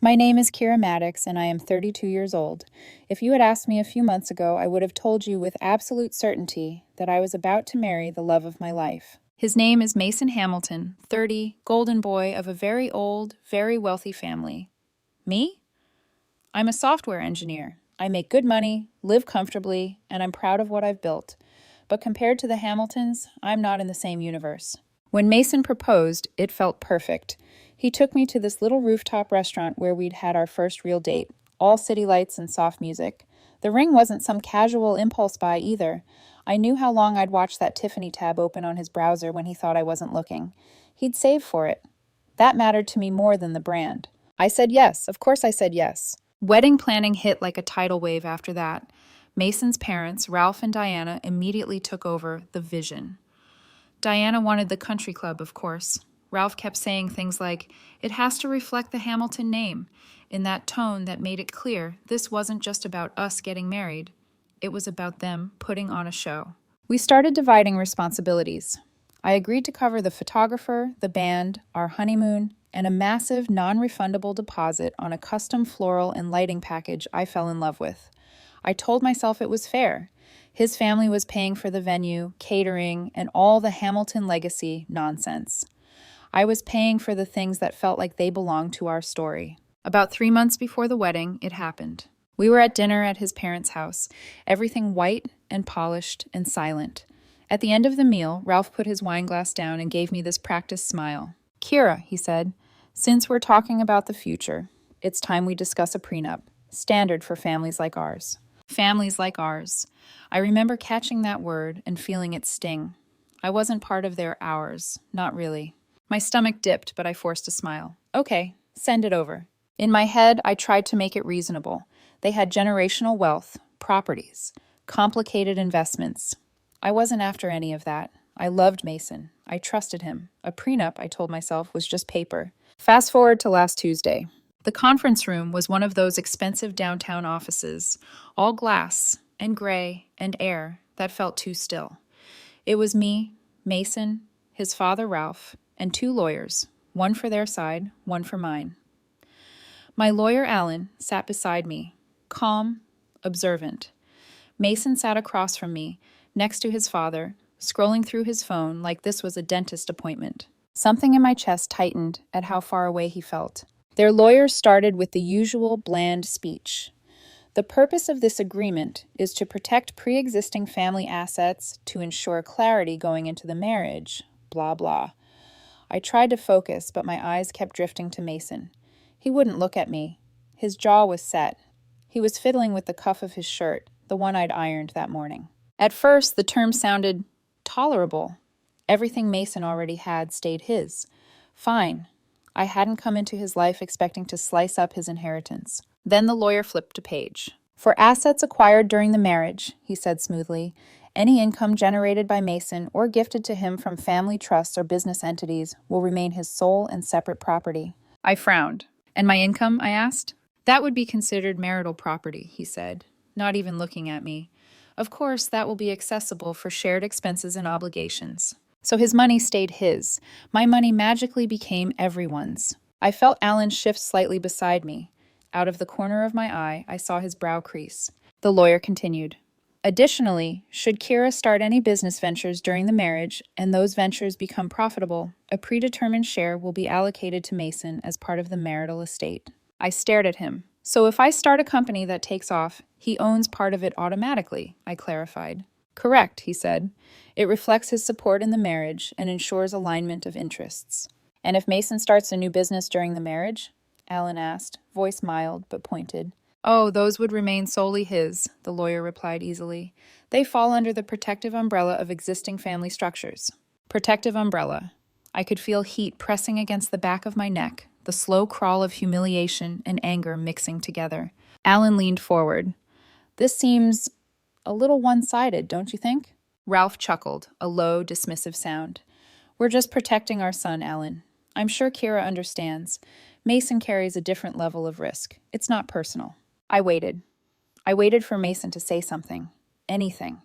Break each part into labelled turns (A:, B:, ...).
A: My name is Kira Maddox, and I am 32 years old. If you had asked me a few months ago, I would have told you with absolute certainty that I was about to marry the love of my life. His name is Mason Hamilton, 30, golden boy of a very old, very wealthy family. Me? I'm a software engineer. I make good money, live comfortably, and I'm proud of what I've built. But compared to the Hamiltons, I'm not in the same universe. When Mason proposed, it felt perfect. He took me to this little rooftop restaurant where we'd had our first real date, all city lights and soft music. The ring wasn't some casual impulse buy either. I knew how long I'd watched that Tiffany tab open on his browser when he thought I wasn't looking. He'd saved for it. That mattered to me more than the brand. I said yes, of course I said yes. Wedding planning hit like a tidal wave after that. Mason's parents, Ralph and Diana, immediately took over the vision. Diana wanted the country club, of course. Ralph kept saying things like, "It has to reflect the Hamilton name," in that tone that made it clear this wasn't just about us getting married. It was about them putting on a show. We started dividing responsibilities. I agreed to cover the photographer, the band, our honeymoon, and a massive non-refundable deposit on a custom floral and lighting package I fell in love with. I told myself it was fair. His family was paying for the venue, catering, and all the Hamilton legacy nonsense. I was paying for the things that felt like they belonged to our story. About 3 months before the wedding, it happened. We were at dinner at his parents' house, everything white and polished and silent. At the end of the meal, Ralph put his wine glass down and gave me this practiced smile. "Kira," he said, "since we're talking about the future, it's time we discuss a prenup, standard for families like ours." Families like ours. I remember catching that word and feeling it sting. I wasn't part of their ours, not really. My stomach dipped, but I forced a smile. "Okay, send it over." In my head, I tried to make it reasonable. They had generational wealth, properties, complicated investments. I wasn't after any of that. I loved Mason. I trusted him. A prenup, I told myself, was just paper. Fast forward to last Tuesday. The conference room was one of those expensive downtown offices, all glass and gray and air that felt too still. It was me, Mason, his father Ralph, and 2 lawyers, one for their side, one for mine. My lawyer, Alan, sat beside me, calm, observant. Mason sat across from me, next to his father, scrolling through his phone like this was a dentist appointment. Something in my chest tightened at how far away he felt. Their lawyers started with the usual bland speech. The purpose of this agreement is to protect pre-existing family assets to ensure clarity going into the marriage, blah, blah. I tried to focus, but my eyes kept drifting to Mason. He wouldn't look at me. His jaw was set. He was fiddling with the cuff of his shirt, the one I'd ironed that morning. At first, the term sounded tolerable. Everything Mason already had stayed his. Fine. I hadn't come into his life expecting to slice up his inheritance. Then the lawyer flipped a page. "For assets acquired during the marriage," he said smoothly, "any income generated by Mason or gifted to him from family trusts or business entities will remain his sole and separate property." I frowned. "And my income?" I asked. "That would be considered marital property," he said, not even looking at me. "Of course, that will be accessible for shared expenses and obligations." So his money stayed his. My money magically became everyone's. I felt Alan shift slightly beside me. Out of the corner of my eye, I saw his brow crease. The lawyer continued. "Additionally, should Kira start any business ventures during the marriage and those ventures become profitable, a predetermined share will be allocated to Mason as part of the marital estate." I stared at him. "So if I start a company that takes off, he owns part of it automatically," I clarified. "Correct," he said. "It reflects his support in the marriage and ensures alignment of interests." "And if Mason starts a new business during the marriage?" Alan asked, voice mild but pointed. "Oh, those would remain solely his," the lawyer replied easily. "They fall under the protective umbrella of existing family structures." Protective umbrella. I could feel heat pressing against the back of my neck, the slow crawl of humiliation and anger mixing together. Alan leaned forward. "This seems a little one-sided, don't you think?" Ralph chuckled, a low, dismissive sound. "We're just protecting our son, Alan. I'm sure Kira understands. Mason carries a different level of risk. It's not personal." I waited. I waited for Mason to say something. Anything.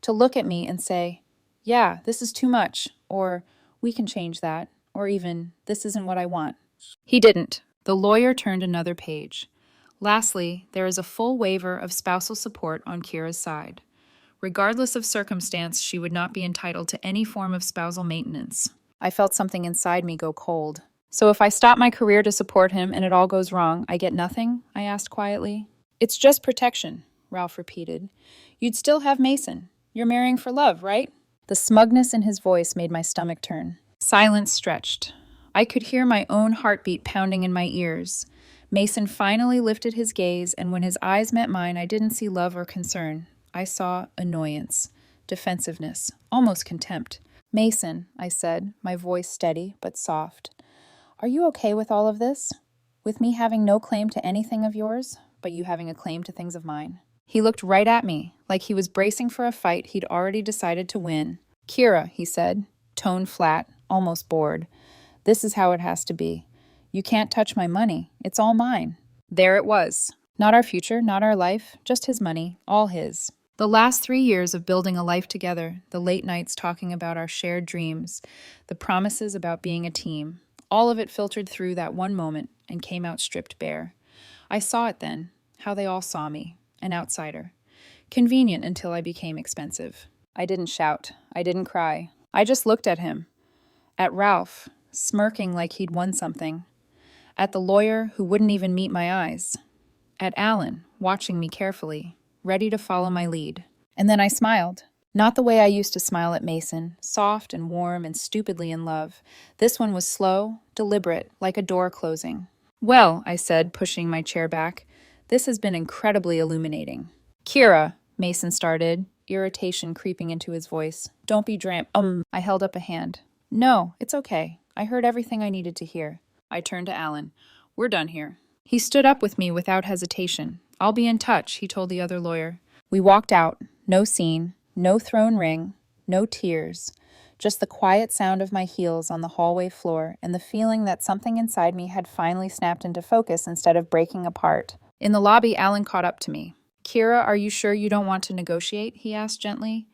A: To look at me and say, "Yeah, this is too much," or "We can change that," or even, "This isn't what I want." He didn't. The lawyer turned another page. Lastly, there is a full waiver of spousal support on Kira's side. Regardless of circumstance, she would not be entitled to any form of spousal maintenance. I felt something inside me go cold. So if I stop my career to support him and it all goes wrong, I get nothing? I asked quietly. It's just protection, Ralph repeated. You'd still have Mason. You're marrying for love, right? The smugness in his voice made my stomach turn. Silence stretched. I could hear my own heartbeat pounding in my ears. Mason finally lifted his gaze, and when his eyes met mine, I didn't see love or concern. I saw annoyance, defensiveness, almost contempt. Mason, I said, my voice steady but soft. Are you okay with all of this? With me having no claim to anything of yours, but you having a claim to things of mine? He looked right at me, like he was bracing for a fight he'd already decided to win. Kira, he said, tone flat, almost bored. This is how it has to be. You can't touch my money. It's all mine. There it was. Not our future, not our life, just his money, all his. The last 3 years of building a life together, the late nights talking about our shared dreams, the promises about being a team, all of it filtered through that one moment and came out stripped bare. I saw it then, how they all saw me, an outsider. Convenient until I became expensive. I didn't shout. I didn't cry. I just looked at him. At Ralph, smirking like he'd won something. At the lawyer who wouldn't even meet my eyes. At Alan, watching me carefully, ready to follow my lead. And then I smiled. Not the way I used to smile at Mason, soft and warm and stupidly in love. This one was slow, deliberate, like a door closing. Well, I said, pushing my chair back, this has been incredibly illuminating. Kira, Mason started, irritation creeping into his voice. Don't be I held up a hand. No, it's okay. I heard everything I needed to hear. I turned to Alan. We're done here. He stood up with me without hesitation. I'll be in touch, he told the other lawyer. We walked out. No scene, no thrown ring, no tears. Just the quiet sound of my heels on the hallway floor and the feeling that something inside me had finally snapped into focus instead of breaking apart. In the lobby, Alan caught up to me. Kira, are you sure you don't want to negotiate? He asked gently.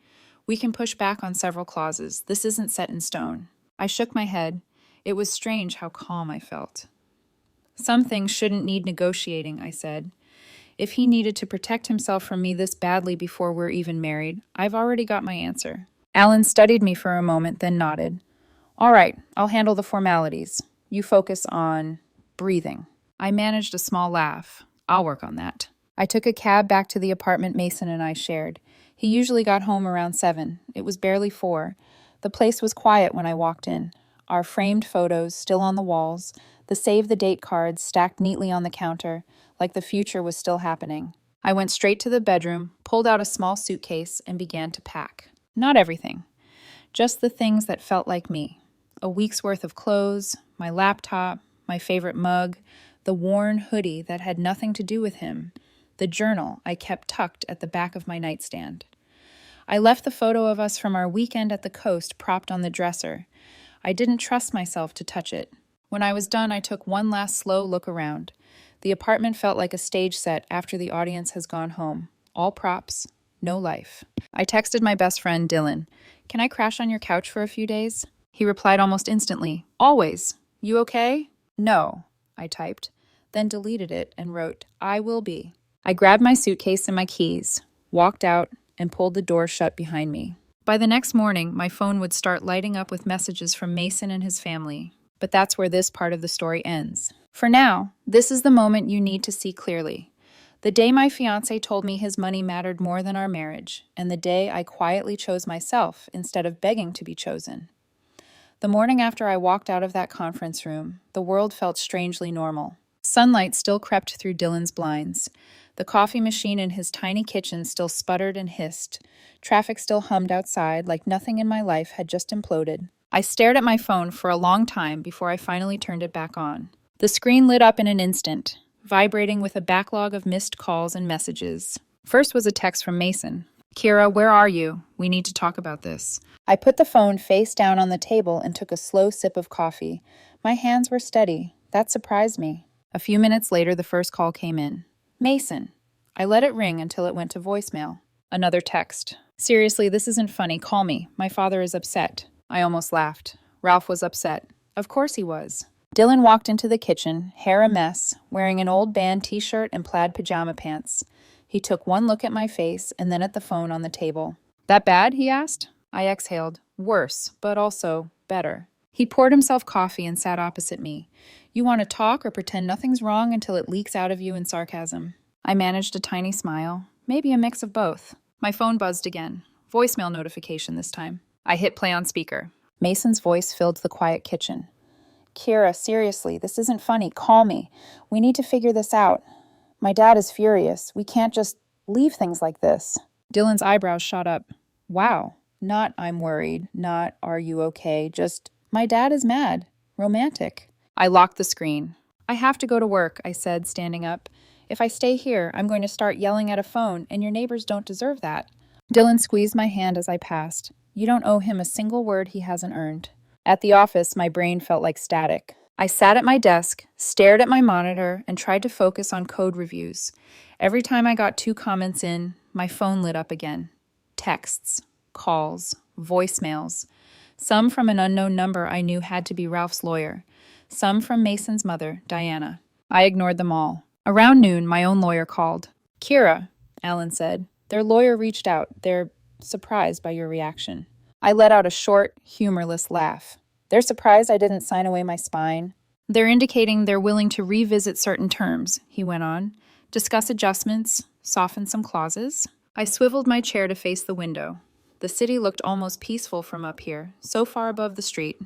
A: We can push back on several clauses. This isn't set in stone. I shook my head. It was strange how calm I felt. Some things shouldn't need negotiating, I said. If he needed to protect himself from me this badly before we're even married, I've already got my answer. Alan studied me for a moment, then nodded. All right, I'll handle the formalities. You focus on breathing. I managed a small laugh. I'll work on that. I took a cab back to the apartment Mason and I shared. He usually got home around 7. It was barely 4. The place was quiet when I walked in. Our framed photos still on the walls, the save-the-date cards stacked neatly on the counter, like the future was still happening. I went straight to the bedroom, pulled out a small suitcase, and began to pack. Not everything. Just the things that felt like me. A week's worth of clothes, my laptop, my favorite mug, the worn hoodie that had nothing to do with him, the journal I kept tucked at the back of my nightstand. I left the photo of us from our weekend at the coast propped on the dresser. I didn't trust myself to touch it. When I was done, I took one last slow look around. The apartment felt like a stage set after the audience has gone home. All props, no life. I texted my best friend, Dylan. Can I crash on your couch for a few days? He replied almost instantly. Always. You okay? No, I typed, then deleted it and wrote, I will be. I grabbed my suitcase and my keys, walked out, and pulled the door shut behind me. By the next morning, my phone would start lighting up with messages from Mason and his family. But that's where this part of the story ends. For now, this is the moment you need to see clearly. The day my fiancé told me his money mattered more than our marriage, and the day I quietly chose myself instead of begging to be chosen. The morning after I walked out of that conference room, the world felt strangely normal. Sunlight still crept through Dylan's blinds. The coffee machine in his tiny kitchen still sputtered and hissed. Traffic still hummed outside like nothing in my life had just imploded. I stared at my phone for a long time before I finally turned it back on. The screen lit up in an instant, vibrating with a backlog of missed calls and messages. First was a text from Mason. Kira, where are you? We need to talk about this. I put the phone face down on the table and took a slow sip of coffee. My hands were steady. That surprised me. A few minutes later, the first call came in. Mason. I let it ring until it went to voicemail. Another text. Seriously, this isn't funny. Call me. My father is upset. I almost laughed. Ralph was upset. Of course he was. Dylan walked into the kitchen, hair a mess, wearing an old band t-shirt and plaid pajama pants. He took one look at my face and then at the phone on the table. "That bad?" he asked. I exhaled. "Worse, but also better." He poured himself coffee and sat opposite me. "You want to talk or pretend nothing's wrong until it leaks out of you in sarcasm?" I managed a tiny smile, maybe a mix of both. My phone buzzed again. Voicemail notification this time. I hit play on speaker. Mason's voice filled the quiet kitchen. "Kira, seriously, this isn't funny. Call me. We need to figure this out. My dad is furious. We can't just leave things like this." Dylan's eyebrows shot up. Wow. Not "I'm worried," not "are you okay," just "my dad is mad." Romantic. I locked the screen. "I have to go to work," I said, standing up. "If I stay here, I'm going to start yelling at a phone, and your neighbors don't deserve that." Dylan squeezed my hand as I passed. "You don't owe him a single word he hasn't earned." At the office, my brain felt like static. I sat at my desk, stared at my monitor, and tried to focus on code reviews. Every time I got 2 comments in, my phone lit up again. Texts, calls, voicemails. Some from an unknown number I knew had to be Ralph's lawyer. Some from Mason's mother, Diana. I ignored them all. Around noon, my own lawyer called. "Kira," Alan said. "Their lawyer reached out. They're surprised by your reaction." I let out a short, humorless laugh. "They're surprised I didn't sign away my spine." "They're indicating they're willing to revisit certain terms," he went on. "Discuss adjustments, soften some clauses." I swiveled my chair to face the window. The city looked almost peaceful from up here, so far above the street.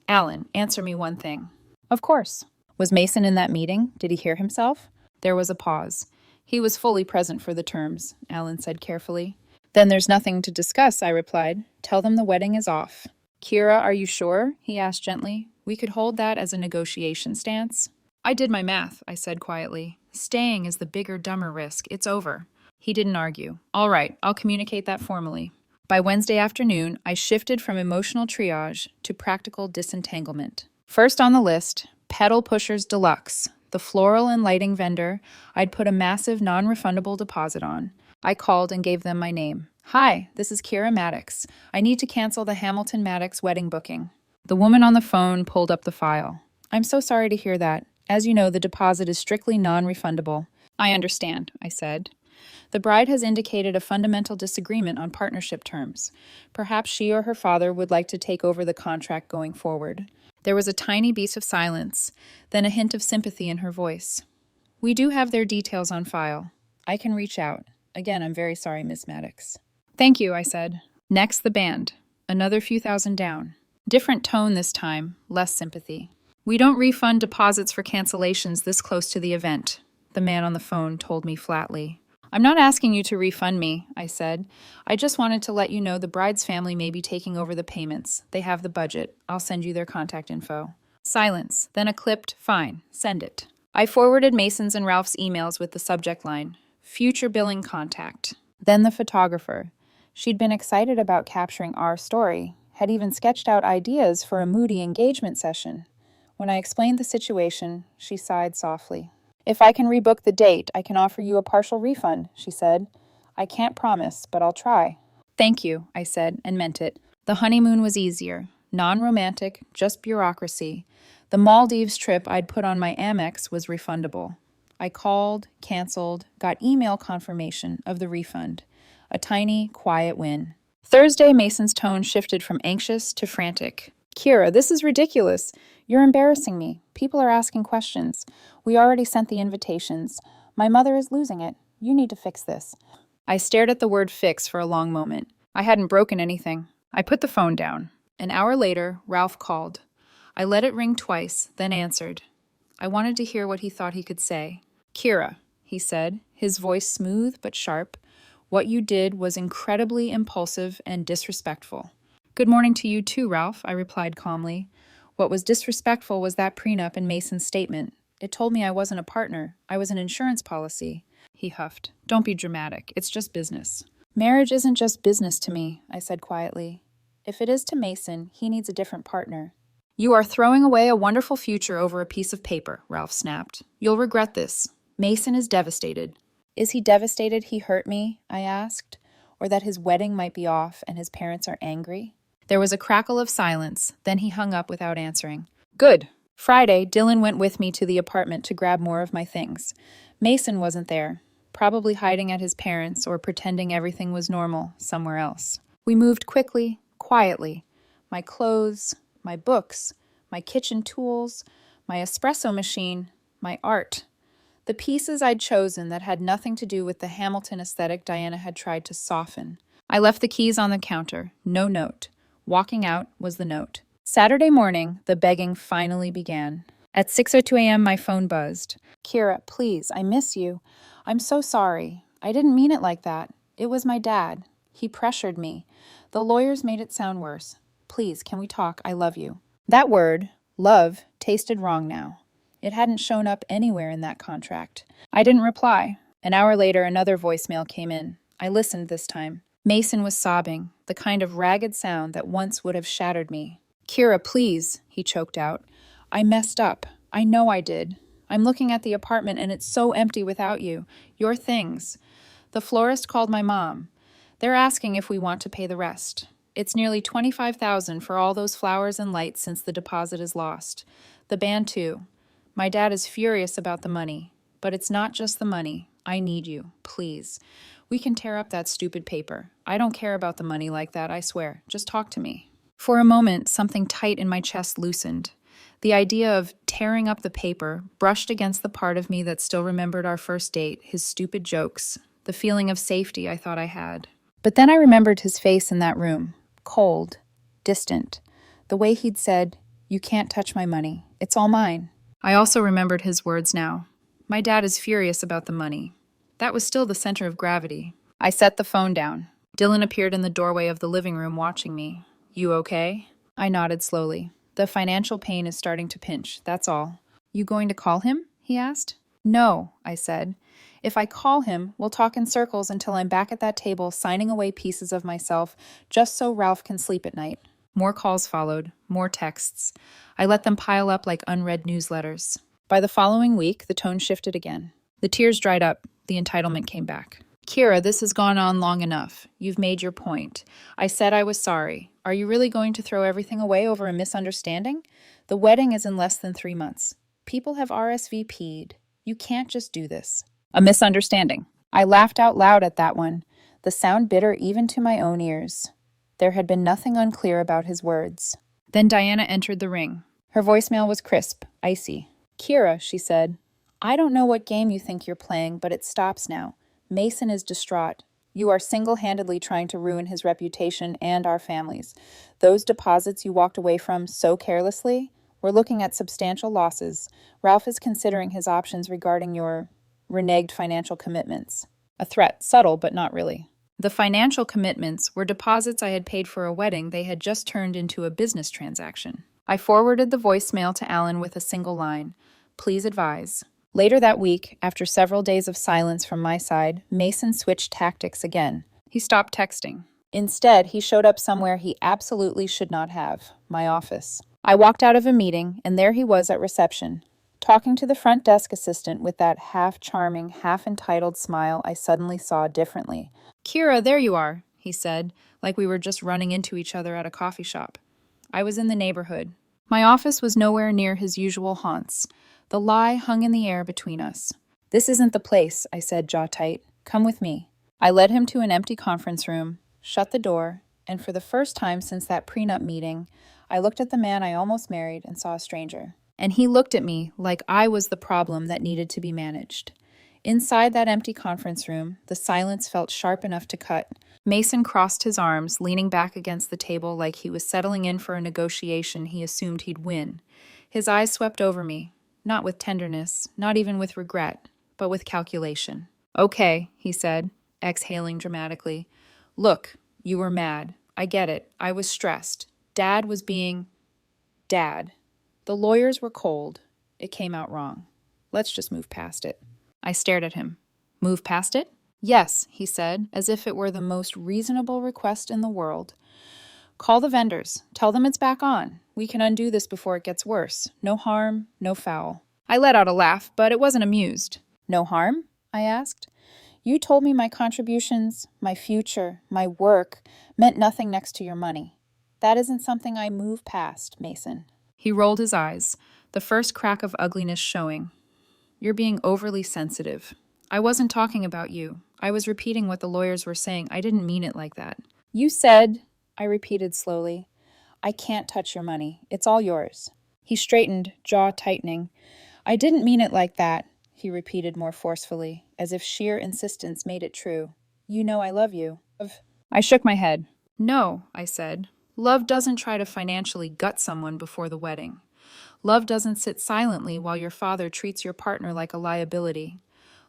A: "Alan, answer me one thing." "Of course." "Was Mason in that meeting? Did he hear himself?" There was a pause. "He was fully present for the terms," Alan said carefully. "Then there's nothing to discuss," I replied. "Tell them the wedding is off." "Kira, are you sure?" he asked gently. "We could hold that as a negotiation stance." "I did my math," I said quietly. "Staying is the bigger, dumber risk. It's over." He didn't argue. "All right, I'll communicate that formally." By Wednesday afternoon, I shifted from emotional triage to practical disentanglement. First on the list, Pedal Pushers Deluxe, the floral and lighting vendor I'd put a massive non-refundable deposit on. I called and gave them my name. "Hi, this is Kira Maddox. I need to cancel the Hamilton Maddox wedding booking." The woman on the phone pulled up the file. "I'm so sorry to hear that. As you know, the deposit is strictly non-refundable." "I understand," I said. "The bride has indicated a fundamental disagreement on partnership terms. Perhaps she or her father would like to take over the contract going forward." There was a tiny beat of silence, then a hint of sympathy in her voice. "We do have their details on file. I can reach out. Again, I'm very sorry, Miss Maddox." "Thank you," I said. Next, the band. Another few thousand down. Different tone this time, less sympathy. "We don't refund deposits for cancellations this close to the event," the man on the phone told me flatly. "I'm not asking you to refund me," I said. "I just wanted to let you know the bride's family may be taking over the payments. They have the budget. I'll send you their contact info." Silence, then a clipped, "Fine, send it." I forwarded Mason's and Ralph's emails with the subject line, "Future billing contact." Then the photographer. She'd been excited about capturing our story, had even sketched out ideas for a moody engagement session. When I explained the situation, she sighed softly. "If I can rebook the date, I can offer you a partial refund," she said. "I can't promise, but I'll try." "Thank you," I said, and meant it. The honeymoon was easier. Non-romantic, just bureaucracy. The Maldives trip I'd put on my Amex was refundable. I called, canceled, got email confirmation of the refund. A tiny, quiet win. Thursday, Mason's tone shifted from anxious to frantic. "Kira, this is ridiculous. You're embarrassing me. People are asking questions. We already sent the invitations. My mother is losing it. You need to fix this." I stared at the word fix for a long moment. I hadn't broken anything. I put the phone down. An hour later, Ralph called. I let it ring twice, then answered. I wanted to hear what he thought he could say. "Kira," he said, his voice smooth but sharp, "what you did was incredibly impulsive and disrespectful." "Good morning to you too, Ralph," I replied calmly. "What was disrespectful was that prenup in Mason's statement. It told me I wasn't a partner. I was an insurance policy." He huffed. "Don't be dramatic. It's just business." "Marriage isn't just business to me," I said quietly. "If it is to Mason, he needs a different partner." "You are throwing away a wonderful future over a piece of paper," Ralph snapped. "You'll regret this. Mason is devastated." "Is he devastated he hurt me?" I asked. "Or that his wedding might be off and his parents are angry?" There was a crackle of silence, then he hung up without answering. "Good," Friday, Dylan went with me to the apartment to grab more of my things. Mason wasn't there, probably hiding at his parents' or pretending everything was normal somewhere else. We moved quickly, quietly. My clothes, my books, my kitchen tools, my espresso machine, my art. The pieces I'd chosen that had nothing to do with the Hamilton aesthetic Diana had tried to soften. I left the keys on the counter, no note. Walking out was the note. Saturday morning, the begging finally began. At 6:02 a.m., my phone buzzed. Kira, please, I miss you. I'm so sorry. I didn't mean it like that. It was my dad. He pressured me. The lawyers made it sound worse. Please, can we talk? I love you. That word, love, tasted wrong now. It hadn't shown up anywhere in that contract. I didn't reply. An hour later, another voicemail came in. I listened this time. Mason was sobbing, the kind of ragged sound that once would have shattered me. Kira, please, he choked out. I messed up. I know I did. I'm looking at the apartment and it's so empty without you. Your things. The florist called my mom. They're asking if we want to pay the rest. It's nearly $25,000 for all those flowers and lights since the deposit is lost. The band too. My dad is furious about the money. But it's not just the money. I need you. Please. We can tear up that stupid paper. I don't care about the money like that, I swear. Just talk to me. For a moment, something tight in my chest loosened. The idea of tearing up the paper brushed against the part of me that still remembered our first date, his stupid jokes, the feeling of safety I thought I had. But then I remembered his face in that room, cold, distant, the way he'd said, "You can't touch my money. It's all mine." I also remembered his words now. My dad is furious about the money. That was still the center of gravity. I set the phone down. Dylan appeared in the doorway of the living room watching me. You okay? I nodded slowly. The financial pain is starting to pinch, that's all. You going to call him? He asked. No, I said. If I call him, we'll talk in circles until I'm back at that table signing away pieces of myself just so Ralph can sleep at night. More calls followed, more texts. I let them pile up like unread newsletters. By the following week, the tone shifted again. The tears dried up, the entitlement came back. Kira, this has gone on long enough. You've made your point. I said I was sorry. Are you really going to throw everything away over a misunderstanding? The wedding is in less than 3 months. People have RSVP'd. You can't just do this. A misunderstanding. I laughed out loud at that one, the sound bitter even to my own ears. There had been nothing unclear about his words. Then Diana entered the ring. Her voicemail was crisp, icy. Kira, she said, I don't know what game you think you're playing, but it stops now. Mason is distraught. You are single-handedly trying to ruin his reputation and our families. Those deposits you walked away from so carelessly, we're looking at substantial losses. Ralph is considering his options regarding your reneged financial commitments. A threat, subtle but not really. The financial commitments were deposits I had paid for a wedding they had just turned into a business transaction. I forwarded the voicemail to Alan with a single line. Please advise. Later that week, after several days of silence from my side, Mason switched tactics again. He stopped texting. Instead, he showed up somewhere he absolutely should not have, my office. I walked out of a meeting, and there he was at reception, talking to the front desk assistant with that half-charming, half-entitled smile I suddenly saw differently. Kira, there you are, he said, like we were just running into each other at a coffee shop. I was in the neighborhood. My office was nowhere near his usual haunts. The lie hung in the air between us. This isn't the place, I said, jaw tight. Come with me. I led him to an empty conference room, shut the door, and for the first time since that prenup meeting, I looked at the man I almost married and saw a stranger. And he looked at me like I was the problem that needed to be managed. Inside that empty conference room, the silence felt sharp enough to cut. Mason crossed his arms, leaning back against the table like he was settling in for a negotiation he assumed he'd win. His eyes swept over me. Not with tenderness, not even with regret, but with calculation. Okay, he said, exhaling dramatically. Look, you were mad. I get it. I was stressed. Dad was being Dad. The lawyers were cold. It came out wrong. Let's just move past it. I stared at him. Move past it? Yes, he said, as if it were the most reasonable request in the world. Call the vendors. Tell them it's back on. We can undo this before it gets worse. No harm, no foul. I let out a laugh, but it wasn't amused. No harm? I asked. You told me my contributions, my future, my work, meant nothing next to your money. That isn't something I move past, Mason. He rolled his eyes. the first crack of ugliness showing. You're being overly sensitive. I wasn't talking about you. I was repeating what the lawyers were saying. I didn't mean it like that. You said, I repeated slowly, I can't touch your money. It's all yours. He straightened, jaw tightening. I didn't mean it like that, he repeated more forcefully, as if sheer insistence made it true. You know I love you. I shook my head. No, I said. Love doesn't try to financially gut someone before the wedding. Love doesn't sit silently while your father treats your partner like a liability.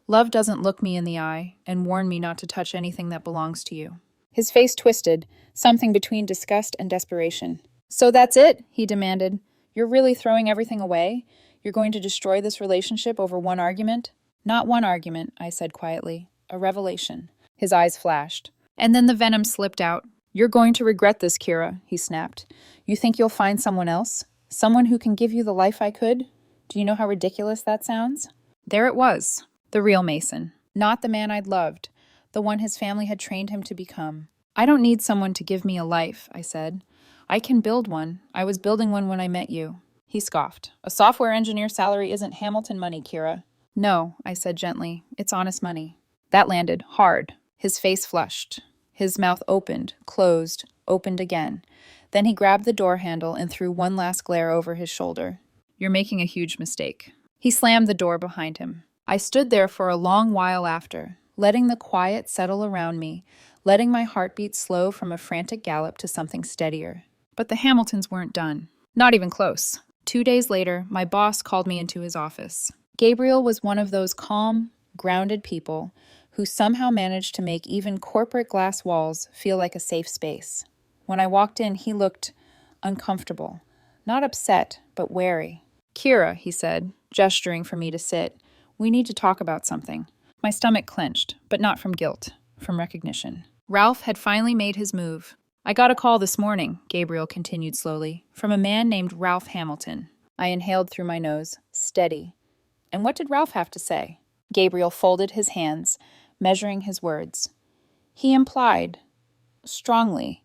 A: Love doesn't look me in the eye and warn me not to touch anything that belongs to you. His face twisted, something between disgust and desperation. So that's it? He demanded. You're really throwing everything away? You're going to destroy this relationship over one argument? Not one argument, I said quietly. A revelation. His eyes flashed. And then the venom slipped out. You're going to regret this, Kira, he snapped. You think you'll find someone else? Someone who can give you the life I could? Do you know how ridiculous that sounds? There it was. The real Mason. Not the man I'd loved. The one his family had trained him to become. I don't need someone to give me a life, I said. I can build one. I was building one when I met you. He scoffed. A software engineer salary isn't Hamilton money, Kira. No, I said gently. It's honest money. That landed hard. His face flushed. His mouth opened, closed, opened again. Then he grabbed the door handle and threw one last glare over his shoulder. You're making a huge mistake. He slammed the door behind him. I stood there for a long while after, letting the quiet settle around me, letting my heartbeat slow from a frantic gallop to something steadier. But the Hamiltons weren't done. Not even close. 2 days later, my boss called me into his office. Gabriel was one of those calm, grounded people who somehow managed to make even corporate glass walls feel like a safe space. When I walked in, he looked uncomfortable. Not upset, but wary. Kira, he said, gesturing for me to sit, we need to talk about something. My stomach clenched, but not from guilt, from recognition. Ralph had finally made his move. I got a call this morning, Gabriel continued slowly, from a man named Ralph Hamilton. I inhaled through my nose, steady. And what did Ralph have to say? Gabriel folded his hands, measuring his words. He implied, strongly,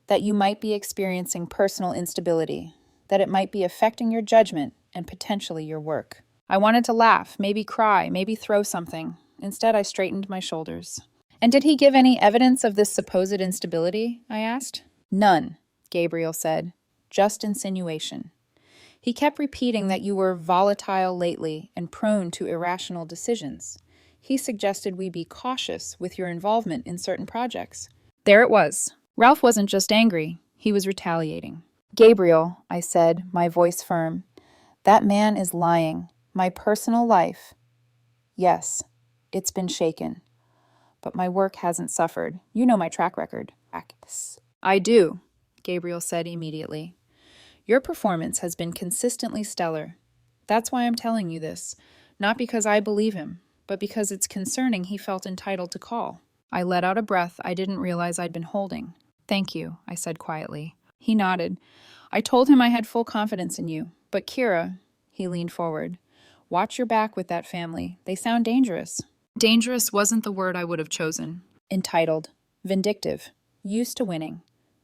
A: that you might be experiencing personal instability, that it might be affecting your judgment and potentially your work. I wanted to laugh, maybe cry, maybe throw something. Instead, I straightened my shoulders. And did he give any evidence of this supposed instability? I asked. None, Gabriel said. Just insinuation. He kept repeating that you were volatile lately and prone to irrational decisions. He suggested we be cautious with your involvement in certain projects. There it was. Ralph wasn't just angry, he was retaliating. Gabriel, I said, my voice firm, that man is lying. My personal life, yes, it's been shaken. But my work hasn't suffered. You know my track record. I do, Gabriel said immediately. Your performance has been consistently stellar. That's why I'm telling you this. Not because I believe him, but because it's concerning he felt entitled to call. I let out a breath I didn't realize I'd been holding. Thank you, I said quietly. He nodded. I told him I had full confidence in you. But Kira, he leaned forward. Watch your back with that family. They sound dangerous. Dangerous wasn't the word I would have chosen. Entitled. Vindictive. Used to winning.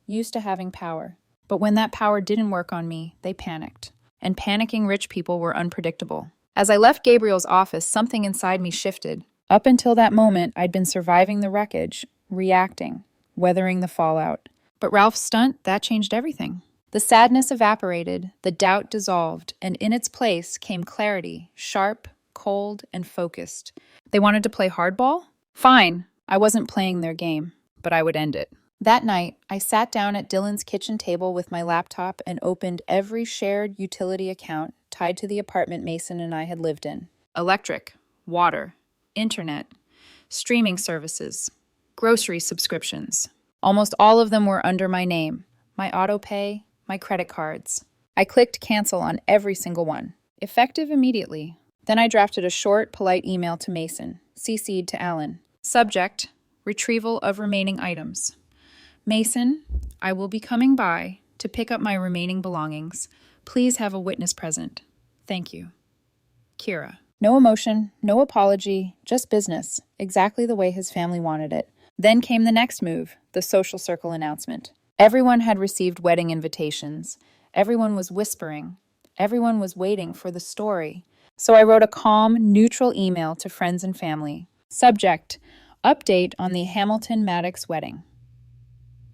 A: Used to having power. But when that power didn't work on me, they panicked. And panicking rich people were unpredictable. As I left Gabriel's office, something inside me shifted. Up until that moment, I'd been surviving the wreckage, reacting, weathering the fallout. But Ralph's stunt, that changed everything. The sadness evaporated, the doubt dissolved, and in its place came clarity, sharp, cold, and focused. They wanted to play hardball? Fine. I wasn't playing their game, but I would end it. That night, I sat down at Dylan's kitchen table with my laptop and opened every shared utility account tied to the apartment Mason and I had lived in. Electric, water, internet, streaming services, grocery subscriptions. Almost all of them were under my name, my auto pay, my credit cards. I clicked cancel on every single one, effective immediately. Then I drafted a short, polite email to Mason, CC'd to Alan. Subject, retrieval of remaining items. Mason, I will be coming by to pick up my remaining belongings. Please have a witness present. Thank you. Kira. No emotion, no apology, just business, exactly the way his family wanted it. Then came the next move, the social circle announcement. Everyone had received wedding invitations. Everyone was whispering. Everyone was waiting for the story. So I wrote a calm, neutral email to friends and family. Subject: Update on the Hamilton-Maddox wedding.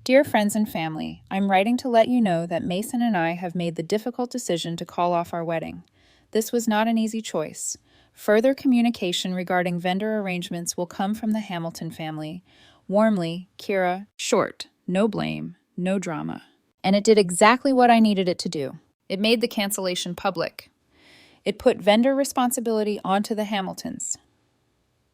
A: Dear friends and family, I'm writing to let you know that Mason and I have made the difficult decision to call off our wedding. This was not an easy choice. Further communication regarding vendor arrangements will come from the Hamilton family. Warmly, Kira. Short. No blame. No drama. And it did exactly what I needed it to do. It made the cancellation public. It put vendor responsibility onto the Hamiltons.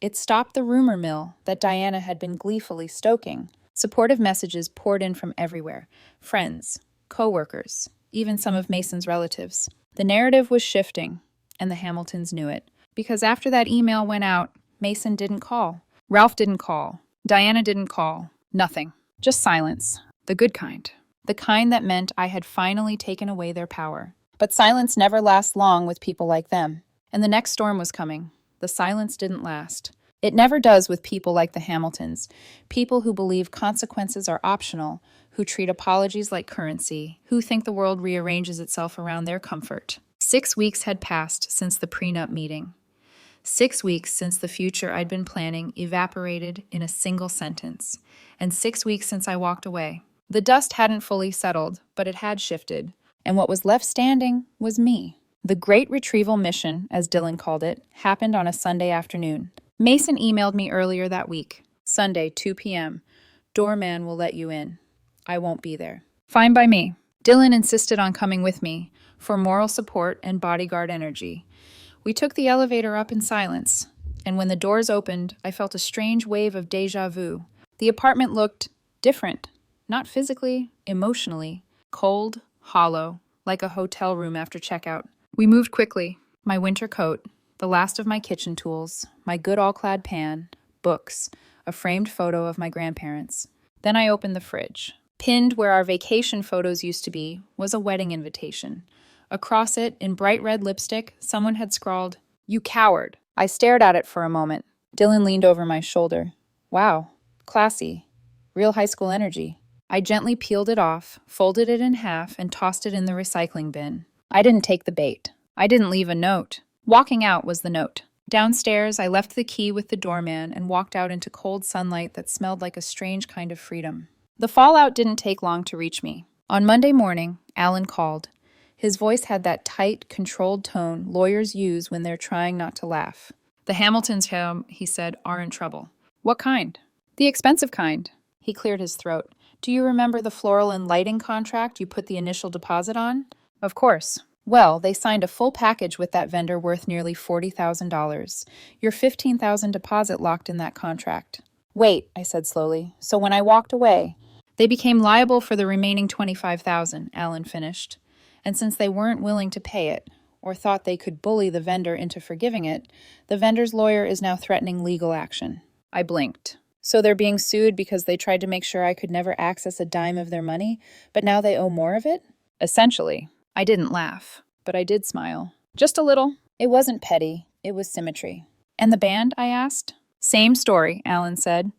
A: It stopped the rumor mill that Diana had been gleefully stoking. Supportive messages poured in from everywhere. Friends, co-workers, even some of Mason's relatives. The narrative was shifting, and the Hamiltons knew it. Because after that email went out, Mason didn't call. Ralph didn't call. Diana didn't call. Nothing. Just silence. The good kind. The kind that meant I had finally taken away their power. But silence never lasts long with people like them. And the next storm was coming. The silence didn't last. It never does with people like the Hamiltons, people who believe consequences are optional, who treat apologies like currency, who think the world rearranges itself around their comfort. 6 weeks had passed since the prenup meeting. 6 weeks since the future I'd been planning evaporated in a single sentence. And 6 weeks since I walked away. The dust hadn't fully settled, but it had shifted. And what was left standing was me. The Great Retrieval Mission, as Dylan called it, happened on a Sunday afternoon. Mason emailed me earlier that week. Sunday, 2 p.m. Doorman will let you in. I won't be there. Fine by me. Dylan insisted on coming with me for moral support and bodyguard energy. We took the elevator up in silence, and when the doors opened, I felt a strange wave of déjà vu. The apartment looked different. Not physically, emotionally. Cold, hollow, like a hotel room after checkout. We moved quickly. My winter coat, the last of my kitchen tools, my good all-clad pan, books, a framed photo of my grandparents. Then I opened the fridge. Pinned where our vacation photos used to be was a wedding invitation. Across it, in bright red lipstick, someone had scrawled, "You coward." I stared at it for a moment. Dylan leaned over my shoulder. Wow, classy. Real high school energy. I gently peeled it off, folded it in half, and tossed it in the recycling bin. I didn't take the bait. I didn't leave a note. Walking out was the note. Downstairs, I left the key with the doorman and walked out into cold sunlight that smelled like a strange kind of freedom. The fallout didn't take long to reach me. On Monday morning, Alan called. His voice had that tight, controlled tone lawyers use when they're trying not to laugh. The Hamiltons, he said, are in trouble. What kind? The expensive kind. He cleared his throat. Do you remember the floral and lighting contract you put the initial deposit on? Of course. Well, they signed a full package with that vendor worth nearly $40,000. Your $15,000 deposit locked in that contract. Wait, I said slowly. So when I walked away, they became liable for the remaining $25,000, Alan finished. And since they weren't willing to pay it, or thought they could bully the vendor into forgiving it, the vendor's lawyer is now threatening legal action. I blinked. So they're being sued because they tried to make sure I could never access a dime of their money, but now they owe more of it? Essentially. I didn't laugh, but I did smile. Just a little. It wasn't petty. It was symmetry. And the band? I asked. Same story, Alan said.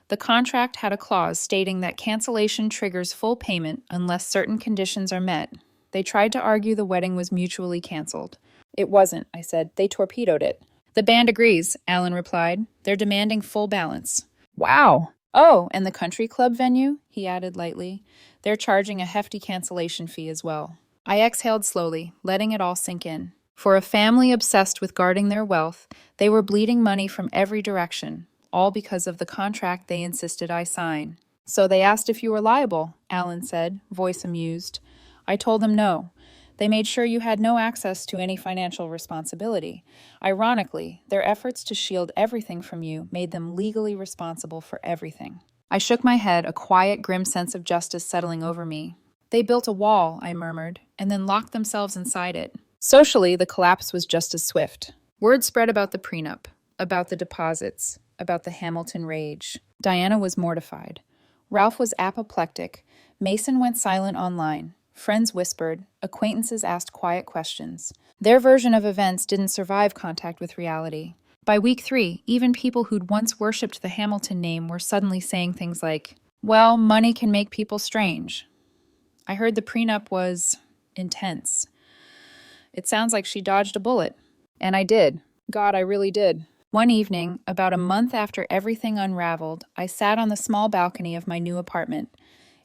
A: The contract had a clause stating that cancellation triggers full payment unless certain conditions are met. They tried to argue the wedding was mutually canceled. It wasn't, I said. They torpedoed it. The band agrees, Alan replied. They're demanding full balance. Wow. Oh, and the country club venue? He added lightly. They're charging a hefty cancellation fee as well. I exhaled slowly, letting it all sink in. For a family obsessed with guarding their wealth, they were bleeding money from every direction, all because of the contract they insisted I sign. So they asked if you were liable, Alan said, voice amused. I told them no. They made sure you had no access to any financial responsibility. Ironically, their efforts to shield everything from you made them legally responsible for everything. I shook my head, a quiet, grim sense of justice settling over me. They built a wall, I murmured, and then locked themselves inside it. Socially, the collapse was just as swift. Word spread about the prenup, about the deposits, about the Hamilton rage. Diana was mortified. Ralph was apoplectic. Mason went silent online. Friends whispered. Acquaintances asked quiet questions. Their version of events didn't survive contact with reality. By week 3, even people who'd once worshipped the Hamilton name were suddenly saying things like, well, money can make people strange. I heard the prenup was intense. It sounds like she dodged a bullet. And I did. God, I really did. One evening, about a month after everything unraveled, I sat on the small balcony of my new apartment.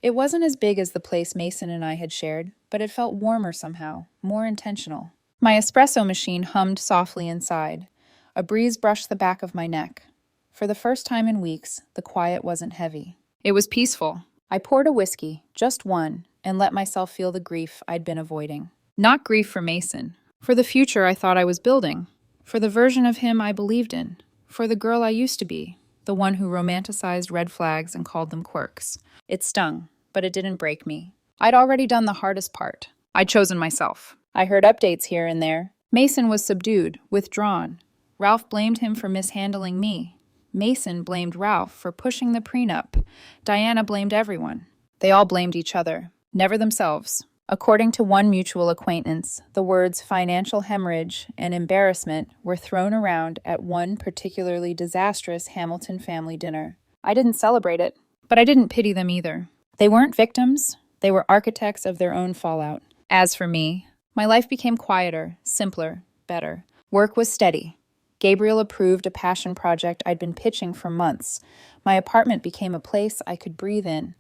A: It wasn't as big as the place Mason and I had shared, but it felt warmer somehow, more intentional. My espresso machine hummed softly inside. A breeze brushed the back of my neck. For the first time in weeks, the quiet wasn't heavy. It was peaceful. I poured a whiskey, just one, and let myself feel the grief I'd been avoiding. Not grief for Mason, for the future I thought I was building, for the version of him I believed in, for the girl I used to be, the one who romanticized red flags and called them quirks. It stung, but it didn't break me. I'd already done the hardest part. I'd chosen myself. I heard updates here and there. Mason was subdued, withdrawn. Ralph blamed him for mishandling me. Mason blamed Ralph for pushing the prenup. Diana blamed everyone. They all blamed each other, never themselves. According to one mutual acquaintance, the words financial hemorrhage and embarrassment were thrown around at one particularly disastrous Hamilton family dinner. I didn't celebrate it, but I didn't pity them either. They weren't victims, they were architects of their own fallout. As for me, my life became quieter, simpler, better. Work was steady. Gabriel approved a passion project I'd been pitching for months. My apartment became a place I could breathe in.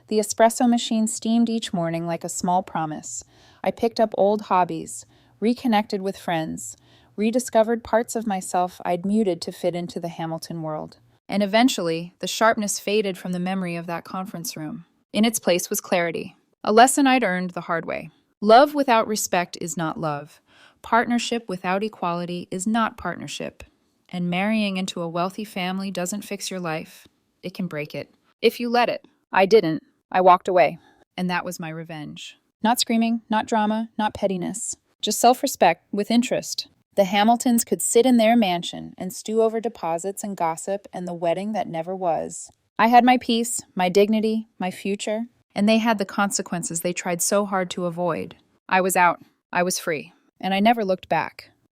A: The espresso machine steamed each morning like a small promise. I picked up old hobbies, reconnected with friends, rediscovered parts of myself I'd muted to fit into the Hamilton world. And eventually, the sharpness faded from the memory of that conference room. In its place was clarity, a lesson I'd earned the hard way. Love without respect is not love. Partnership without equality is not partnership. And marrying into a wealthy family doesn't fix your life. It can break it. If you let it. I didn't. I walked away. And that was my revenge. Not screaming, not drama, not pettiness. Just self-respect with interest. The Hamiltons could sit in their mansion and stew over deposits and gossip and the wedding that never was. I had my peace, my dignity, my future, and they had the consequences they tried so hard to avoid. I was out. I was free. And I never looked back.